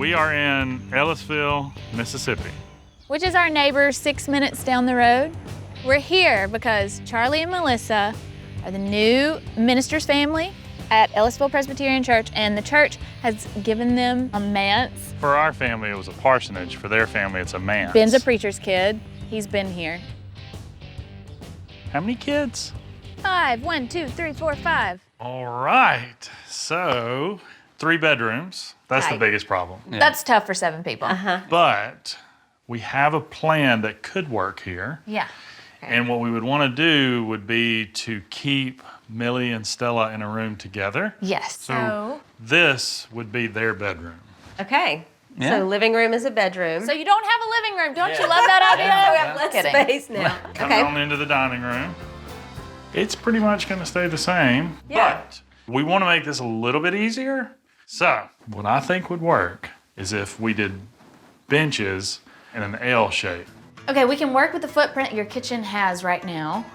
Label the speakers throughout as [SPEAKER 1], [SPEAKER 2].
[SPEAKER 1] We are in Ellisville, Mississippi.
[SPEAKER 2] Which is our neighbor 6 minutes down the road. We're here because Charlie and Melissa are the new minister's family at Ellisville Presbyterian Church, and the church has given them a manse.
[SPEAKER 1] For our family, it was a parsonage. For their family, it's a manse.
[SPEAKER 2] Ben's a preacher's kid. He's been here.
[SPEAKER 1] How many kids?
[SPEAKER 2] 5. 1, 2, 3, 4, 5.
[SPEAKER 1] All right. So, 3 bedrooms. That's the biggest problem.
[SPEAKER 3] Yeah.
[SPEAKER 2] That's tough for 7 people.
[SPEAKER 1] But we have a plan that could work here.
[SPEAKER 2] Yeah.
[SPEAKER 1] And what we would want to do would be to keep Millie and Stella in a room together.
[SPEAKER 2] Yes.
[SPEAKER 1] So this would be their bedroom.
[SPEAKER 4] Okay.
[SPEAKER 3] Yeah.
[SPEAKER 4] So living room is a bedroom.
[SPEAKER 2] So you don't have a living room. Don't you love that idea?
[SPEAKER 4] we have less space now.
[SPEAKER 1] Coming on into the dining room. It's pretty much going to stay the same,
[SPEAKER 4] Yeah.
[SPEAKER 1] but we want to make this a little bit easier. So what I think would work is if we did benches in an L shape.
[SPEAKER 2] Okay, we can work with the footprint your kitchen has right now,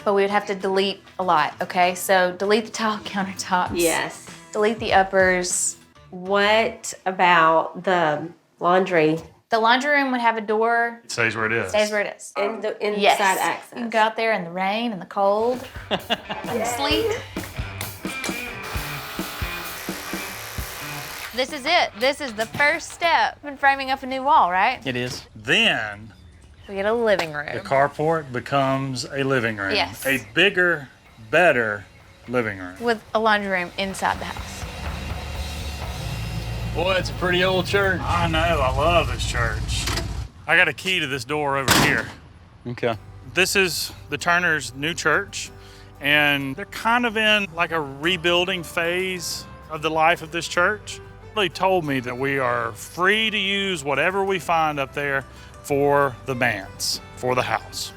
[SPEAKER 2] but we would have to delete a lot, okay? So delete the tile countertops.
[SPEAKER 4] Yes.
[SPEAKER 2] Delete the uppers.
[SPEAKER 4] What about the laundry?
[SPEAKER 2] The laundry room would have a door.
[SPEAKER 1] It stays where it is.
[SPEAKER 2] Stays where it is.
[SPEAKER 4] In the inside
[SPEAKER 2] Yes.
[SPEAKER 4] access.
[SPEAKER 2] You can go out there in the rain and the cold and the sleet. This is it. This is the first step in framing up a new wall, right?
[SPEAKER 3] It is.
[SPEAKER 1] Then
[SPEAKER 2] We get a living room.
[SPEAKER 1] the carport becomes a living room.
[SPEAKER 2] Yes.
[SPEAKER 1] A bigger, better living room.
[SPEAKER 2] With a laundry room inside the house.
[SPEAKER 3] Boy, it's a pretty old church.
[SPEAKER 1] I know, I love this church. I got a key to this door over here.
[SPEAKER 3] Okay.
[SPEAKER 1] This is the Turner's new church, and they're kind of in like a rebuilding phase of the life of this church. They told me that we are free to use whatever we find up there for the manse, for the house.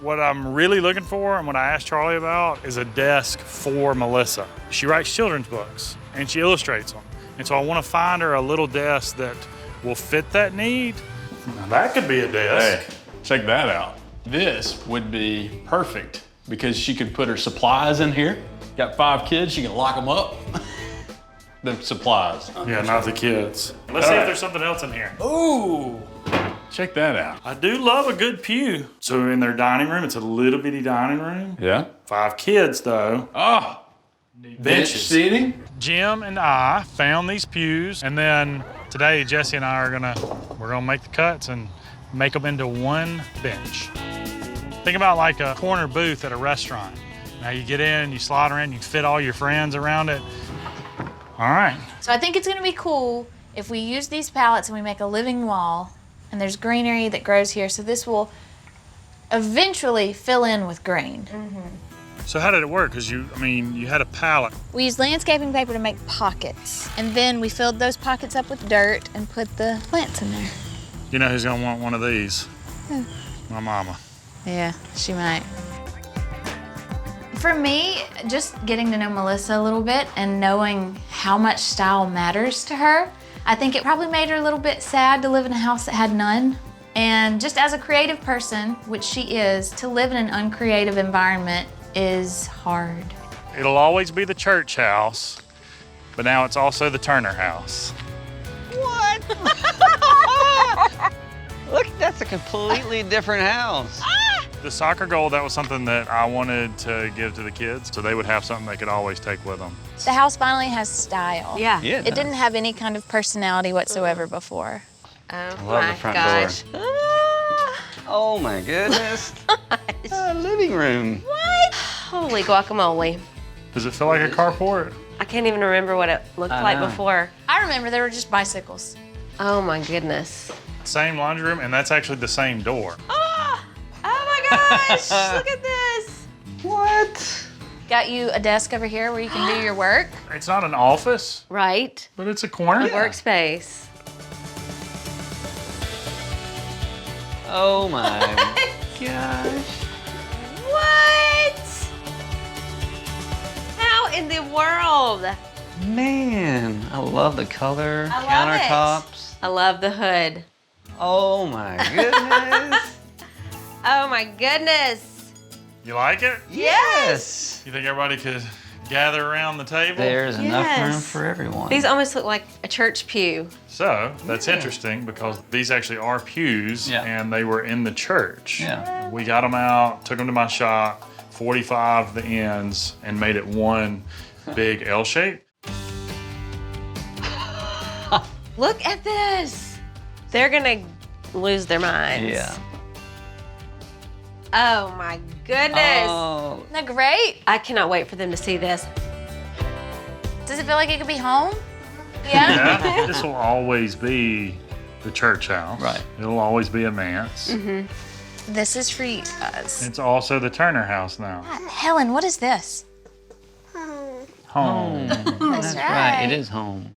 [SPEAKER 1] What I'm really looking for and what I asked Charlie about is a desk for Melissa. She writes children's books and she illustrates them. And so I want to find her a little desk that will fit that need. Now that could be a desk.
[SPEAKER 5] Hey, check that out. This would be perfect because she could put her supplies in here. Got 5 kids, she can lock them up. The supplies.
[SPEAKER 1] Yeah, not the kids. Let's see if there's something else in here.
[SPEAKER 5] Ooh, check that out.
[SPEAKER 1] I do love a good pew. So in their dining room, it's a little bitty dining room.
[SPEAKER 5] Yeah.
[SPEAKER 1] 5 kids though.
[SPEAKER 5] Oh, bench seating.
[SPEAKER 1] Jim and I found these pews, and then today Jesse and I are we're gonna make the cuts and make them into one bench. Think about like a corner booth at a restaurant. Now you get in, you slide around, you fit all your friends around it. All right.
[SPEAKER 2] So I think it's gonna be cool if we use these pallets and we make a living wall, and there's greenery that grows here, so this will eventually fill in with green.
[SPEAKER 1] So how did it work? Because you had a pallet.
[SPEAKER 2] We used landscaping paper to make pockets, and then we filled those pockets up with dirt and put the plants in there.
[SPEAKER 1] You know who's gonna want one of these?
[SPEAKER 2] Who?
[SPEAKER 1] My mama.
[SPEAKER 2] Yeah, she might. For me, just getting to know Melissa a little bit and knowing how much style matters to her, I think it probably made her a little bit sad to live in a house that had none. And just as a creative person, which she is, to live in an uncreative environment is hard.
[SPEAKER 1] It'll always be the church house, but now it's also the Turner house.
[SPEAKER 3] What? Look, that's a completely different house.
[SPEAKER 1] The soccer goal, that was something that I wanted to give to the kids so they would have something they could always take with them.
[SPEAKER 2] The house finally has style.
[SPEAKER 4] Yeah.
[SPEAKER 3] Yeah,
[SPEAKER 2] It didn't have any kind of personality whatsoever before.
[SPEAKER 4] Oh
[SPEAKER 3] love
[SPEAKER 4] my
[SPEAKER 3] the front
[SPEAKER 4] gosh.
[SPEAKER 3] Oh my goodness. Living room.
[SPEAKER 4] What? Holy guacamole.
[SPEAKER 1] Does it feel like a carport?
[SPEAKER 4] I can't even remember what it looked
[SPEAKER 3] I
[SPEAKER 4] like
[SPEAKER 3] know.
[SPEAKER 4] before.
[SPEAKER 2] I remember there were just bicycles.
[SPEAKER 4] Oh my goodness.
[SPEAKER 1] Same laundry room, and that's actually the same door.
[SPEAKER 4] Oh my gosh, look at this.
[SPEAKER 3] What?
[SPEAKER 2] Got you a desk over here where you can do your work.
[SPEAKER 1] It's not an office,
[SPEAKER 4] Right?
[SPEAKER 1] but it's a corner.
[SPEAKER 4] Workspace.
[SPEAKER 3] Oh my gosh.
[SPEAKER 4] What? How in the world?
[SPEAKER 3] Man, I love the color.
[SPEAKER 4] I love it.
[SPEAKER 3] Countertops.
[SPEAKER 4] I love the hood.
[SPEAKER 3] Oh my goodness.
[SPEAKER 4] Oh my goodness.
[SPEAKER 1] You like it?
[SPEAKER 3] Yes.
[SPEAKER 1] You think everybody could gather around the table.
[SPEAKER 3] There's enough room
[SPEAKER 4] Yes.
[SPEAKER 3] for everyone.
[SPEAKER 4] These almost look like a church pew.
[SPEAKER 1] So that's interesting because these actually are pews
[SPEAKER 3] Yeah.
[SPEAKER 1] and they were in the church.
[SPEAKER 3] Yeah.
[SPEAKER 1] We got them out, took them to my shop, 45 the ends, and made it one big L shape.
[SPEAKER 4] Look at this. They're gonna lose their minds.
[SPEAKER 3] Yeah.
[SPEAKER 4] Oh my goodness.
[SPEAKER 3] Oh,
[SPEAKER 2] Isn't that great?
[SPEAKER 4] I cannot wait for them to see this.
[SPEAKER 2] Does it feel like it could be home? Yeah?
[SPEAKER 1] Yeah, this will always be the church house.
[SPEAKER 3] Right.
[SPEAKER 1] It'll always be a manse.
[SPEAKER 2] This is for you guys.
[SPEAKER 1] It's also the Turner house now.
[SPEAKER 2] Helen, what is this?
[SPEAKER 1] Home.
[SPEAKER 3] that's right. It is home.